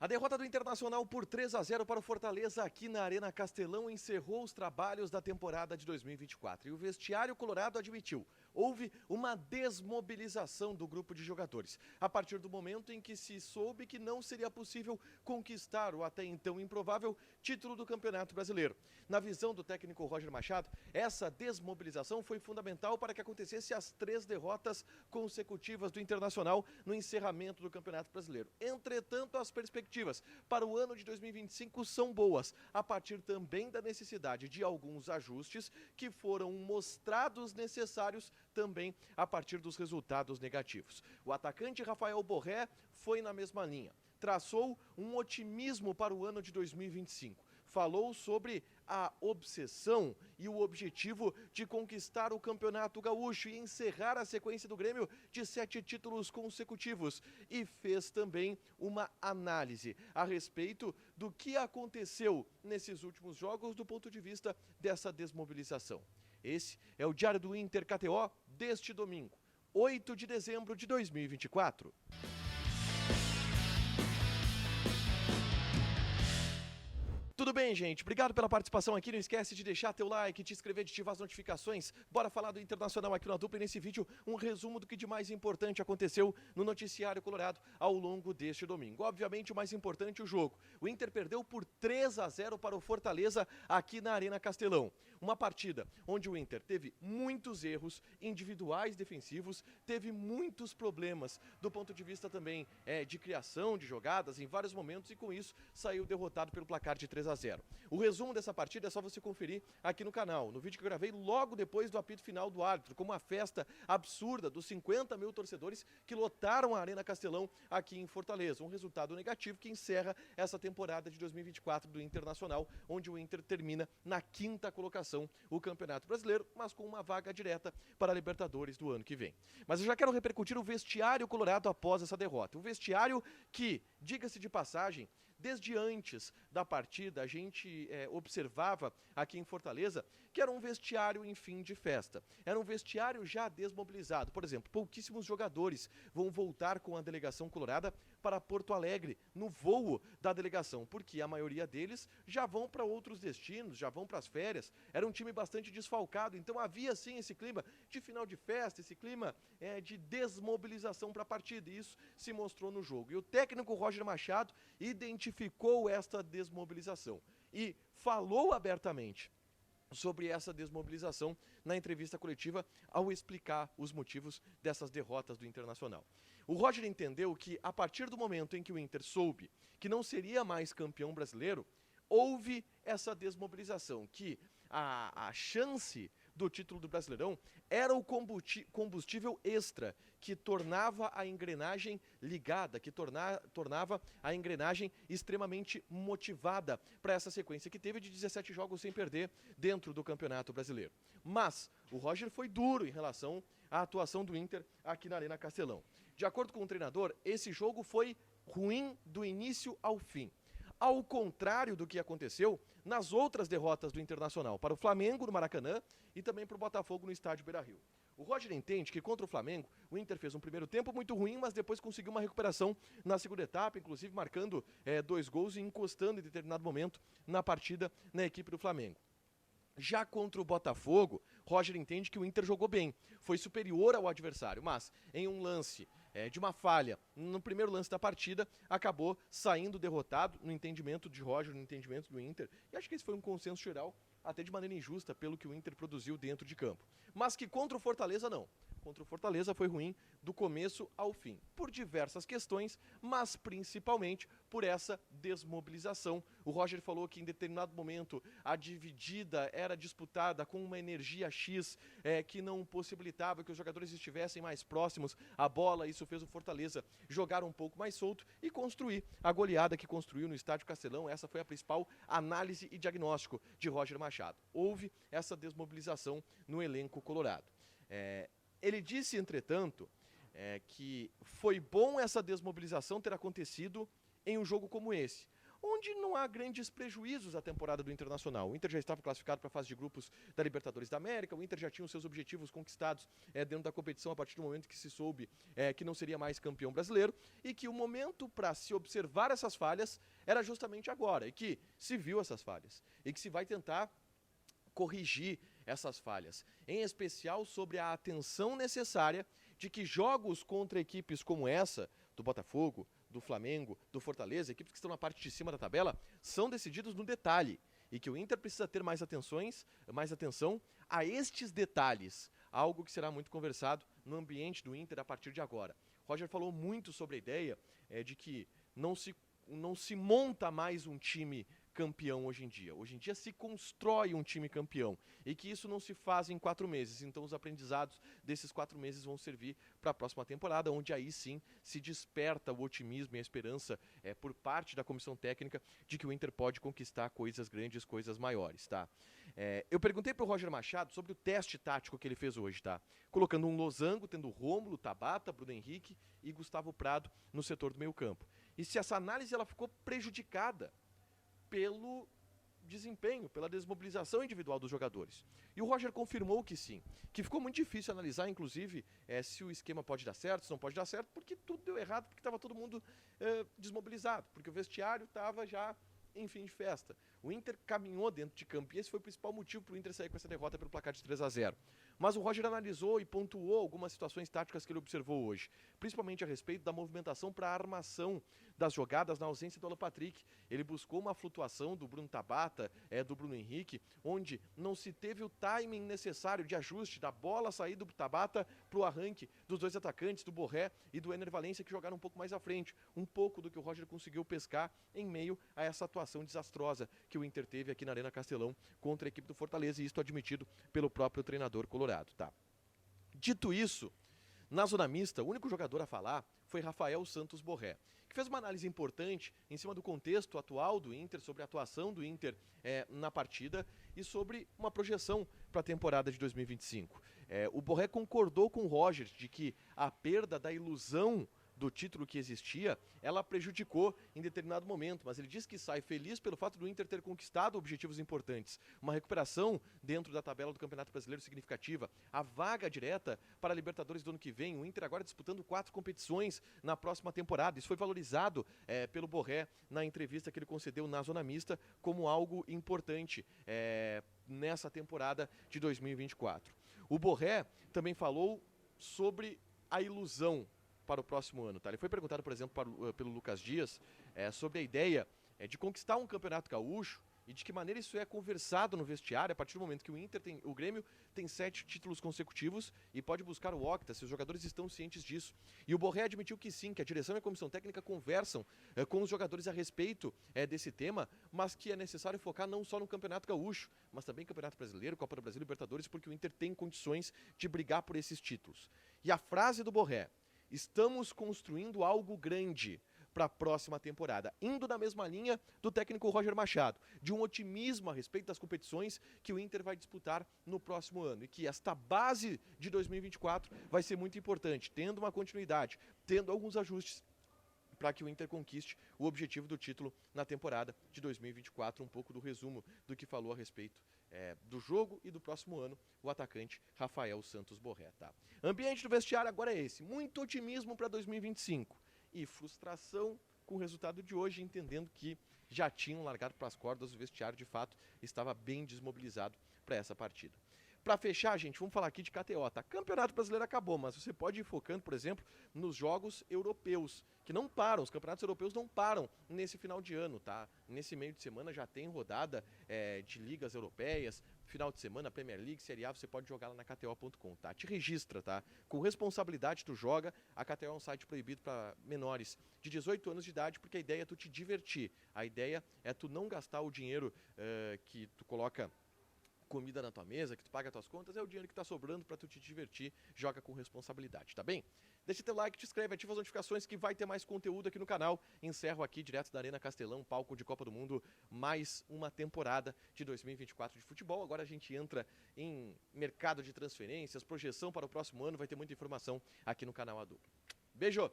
A derrota do Internacional por 3-0 para o Fortaleza aqui na Arena Castelão encerrou os trabalhos da temporada de 2024 e o vestiário colorado admitiu, houve uma desmobilização do grupo de jogadores, a partir do momento em que se soube que não seria possível conquistar o até então improvável título do Campeonato Brasileiro. Na visão do técnico Roger Machado, essa desmobilização foi fundamental para que acontecesse as 3 derrotas consecutivas do Internacional no encerramento do Campeonato Brasileiro. Entretanto, as perspectivas para o ano de 2025 são boas, a partir também da necessidade de alguns ajustes que foram mostrados necessários também a partir dos resultados negativos. O atacante Rafael Borré foi na mesma linha, traçou um otimismo para o ano de 2025. Falou sobre a obsessão e o objetivo de conquistar o Campeonato Gaúcho e encerrar a sequência do Grêmio de 7 títulos consecutivos. E fez também uma análise a respeito do que aconteceu nesses últimos jogos do ponto de vista dessa desmobilização. Esse é o Diário do Inter KTO deste domingo, 8 de dezembro de 2024. Tudo bem, gente? Obrigado pela participação aqui. Não esquece de deixar teu like, te inscrever, de ativar as notificações. Bora falar do Internacional aqui na Dupla e nesse vídeo um resumo do que de mais importante aconteceu no noticiário colorado ao longo deste domingo. Obviamente o mais importante, o jogo. O Inter perdeu por 3-0 para o Fortaleza aqui na Arena Castelão. Uma partida onde o Inter teve muitos erros individuais defensivos, teve muitos problemas do ponto de vista também de criação de jogadas em vários momentos e com isso saiu derrotado pelo placar de 3-0. O resumo dessa partida é só você conferir aqui no canal, no vídeo que eu gravei logo depois do apito final do árbitro, com uma festa absurda dos 50 mil torcedores que lotaram a Arena Castelão aqui em Fortaleza. Um resultado negativo que encerra essa temporada de 2024 do Internacional, onde o Inter termina na 5ª colocação o Campeonato Brasileiro, mas com uma vaga direta para a Libertadores do ano que vem. Mas eu já quero repercutir o vestiário colorado após essa derrota. O vestiário que, diga-se de passagem, desde antes da partida a gente observava aqui em Fortaleza que era um vestiário em fim de festa. Era um vestiário já desmobilizado. Por exemplo, pouquíssimos jogadores vão voltar com a delegação colorada para Porto Alegre no voo da delegação, porque a maioria deles já vão para outros destinos, já vão para as férias. Era um time bastante desfalcado, então havia sim esse clima de final de festa, esse clima de desmobilização para a partida, e isso se mostrou no jogo. E o técnico Roger Machado identificou esta desmobilização e falou abertamente sobre essa desmobilização na entrevista coletiva ao explicar os motivos dessas derrotas do Internacional. O Roger entendeu que a partir do momento em que o Inter soube que não seria mais campeão brasileiro, houve essa desmobilização, que a chance do título do Brasileirão era o combustível extra que tornava a engrenagem ligada, que tornava a engrenagem extremamente motivada para essa sequência que teve de 17 jogos sem perder dentro do Campeonato Brasileiro. Mas o Roger foi duro em relação à atuação do Inter aqui na Arena Castelão. De acordo com o treinador, esse jogo foi ruim do início ao fim. Ao contrário do que aconteceu nas outras derrotas do Internacional para o Flamengo no Maracanã e também para o Botafogo no estádio Beira-Rio. O Roger entende que contra o Flamengo, o Inter fez um primeiro tempo muito ruim, mas depois conseguiu uma recuperação na segunda etapa, inclusive marcando 2 gols e encostando em determinado momento na partida na equipe do Flamengo. Já contra o Botafogo, Roger entende que o Inter jogou bem, foi superior ao adversário, mas em um lance de uma falha, no primeiro lance da partida, acabou saindo derrotado, no entendimento de Roger, no entendimento do Inter, e acho que esse foi um consenso geral, até de maneira injusta, pelo que o Inter produziu dentro de campo. Mas que contra o Fortaleza, não. Contra o Fortaleza foi ruim do começo ao fim, por diversas questões, mas principalmente por essa desmobilização. O Roger falou que em determinado momento a dividida era disputada com uma energia X que não possibilitava que os jogadores estivessem mais próximos à bola. Isso fez o Fortaleza jogar um pouco mais solto e construir a goleada que construiu no Estádio Castelão. Essa foi a principal análise e diagnóstico de Roger Machado. Houve essa desmobilização no elenco colorado. Ele disse, entretanto, que foi bom essa desmobilização ter acontecido em um jogo como esse, onde não há grandes prejuízos à temporada do Internacional. O Inter já estava classificado para a fase de grupos da Libertadores da América, o Inter já tinha os seus objetivos conquistados dentro da competição a partir do momento que se soube que não seria mais campeão brasileiro, e que o momento para se observar essas falhas era justamente agora, e que se viu essas falhas, e que se vai tentar corrigir essas falhas, em especial sobre a atenção necessária de que jogos contra equipes como essa, do Botafogo, do Flamengo, do Fortaleza, equipes que estão na parte de cima da tabela, são decididos no detalhe, e que o Inter precisa ter mais atenção a estes detalhes, algo que será muito conversado no ambiente do Inter a partir de agora. Roger falou muito sobre a ideia de que não se monta mais um time campeão hoje em dia. Hoje em dia se constrói um time campeão e que isso não se faz em 4 meses. Então os aprendizados desses 4 meses vão servir para a próxima temporada, onde aí sim se desperta o otimismo e a esperança por parte da comissão técnica de que o Inter pode conquistar coisas grandes, coisas maiores, tá? Eu perguntei para o Roger Machado sobre o teste tático que ele fez hoje, tá? Colocando um losango, tendo Rômulo, Tabata, Bruno Henrique e Gustavo Prado no setor do meio campo. E se essa análise ela ficou prejudicada pelo desempenho, pela desmobilização individual dos jogadores. E o Roger confirmou que sim, que ficou muito difícil analisar, inclusive, se o esquema pode dar certo, se não pode dar certo, porque tudo deu errado, porque estava todo mundo desmobilizado, porque o vestiário estava já em fim de festa. O Inter caminhou dentro de campo e esse foi o principal motivo para o Inter sair com essa derrota pelo placar de 3-0. Mas o Roger analisou e pontuou algumas situações táticas que ele observou hoje, principalmente a respeito da movimentação para a armação das jogadas na ausência do Alan Patrick. Ele buscou uma flutuação do Bruno Tabata, do Bruno Henrique, onde não se teve o timing necessário de ajuste da bola sair do Tabata para o arranque dos dois atacantes, do Borré e do Ener Valencia, que jogaram um pouco mais à frente. Um pouco do que o Roger conseguiu pescar em meio a essa atuação desastrosa que o Inter teve aqui na Arena Castelão contra a equipe do Fortaleza, e isto admitido pelo próprio treinador colorado, tá? Dito isso, na zona mista, o único jogador a falar foi Rafael Santos Borré, que fez uma análise importante em cima do contexto atual do Inter, sobre a atuação do Inter na partida e sobre uma projeção para a temporada de 2025. O Borré concordou com o Roger de que a perda da ilusão do título que existia, ela prejudicou em determinado momento, mas ele diz que sai feliz pelo fato do Inter ter conquistado objetivos importantes, uma recuperação dentro da tabela do Campeonato Brasileiro significativa, a vaga direta para a Libertadores do ano que vem, o Inter agora disputando 4 competições na próxima temporada. Isso foi valorizado pelo Borré na entrevista que ele concedeu na Zona Mista como algo importante nessa temporada de 2024. O Borré também falou sobre a ilusão para o próximo ano, tá? Ele foi perguntado, por exemplo, pelo Lucas Dias sobre a ideia de conquistar um campeonato gaúcho e de que maneira isso é conversado no vestiário a partir do momento que o Grêmio tem 7 títulos consecutivos e pode buscar o octa, se os jogadores estão cientes disso. E o Borré admitiu que sim, que a direção e a comissão técnica conversam com os jogadores a respeito desse tema, mas que é necessário focar não só no Campeonato Gaúcho, mas também Campeonato Brasileiro, Copa do Brasil e Libertadores, porque o Inter tem condições de brigar por esses títulos. E a frase do Borré: estamos construindo algo grande para a próxima temporada, indo na mesma linha do técnico Roger Machado, de um otimismo a respeito das competições que o Inter vai disputar no próximo ano, e que esta base de 2024 vai ser muito importante, tendo uma continuidade, tendo alguns ajustes para que o Inter conquiste o objetivo do título na temporada de 2024. Um pouco do resumo do que falou a respeito do jogo e do próximo ano o atacante Rafael Santos Borré, tá? Ambiente do vestiário agora é esse, muito otimismo para 2025 e frustração com o resultado de hoje, entendendo que já tinham largado para as cordas, o vestiário de fato estava bem desmobilizado para essa partida. Para fechar, gente, vamos falar aqui de KTO, tá? Campeonato Brasileiro acabou, mas você pode ir focando, por exemplo, nos jogos europeus, que não param, os campeonatos europeus não param nesse final de ano, tá? Nesse meio de semana já tem rodada de ligas europeias, final de semana, Premier League, Série A, você pode jogar lá na KTO.com, tá? Te registra, tá? Com responsabilidade tu joga, a KTO é um site proibido para menores de 18 anos de idade, porque a ideia é tu te divertir, a ideia é tu não gastar o dinheiro que tu coloca comida na tua mesa, que tu paga as tuas contas, é o dinheiro que tá sobrando para tu te divertir, joga com responsabilidade, tá bem? Deixa teu like, te inscreve, ativa as notificações que vai ter mais conteúdo aqui no canal. Encerro aqui direto da Arena Castelão, palco de Copa do Mundo, mais uma temporada de 2024 de futebol. Agora a gente entra em mercado de transferências, projeção para o próximo ano, vai ter muita informação aqui no canal A Dupla. Beijo!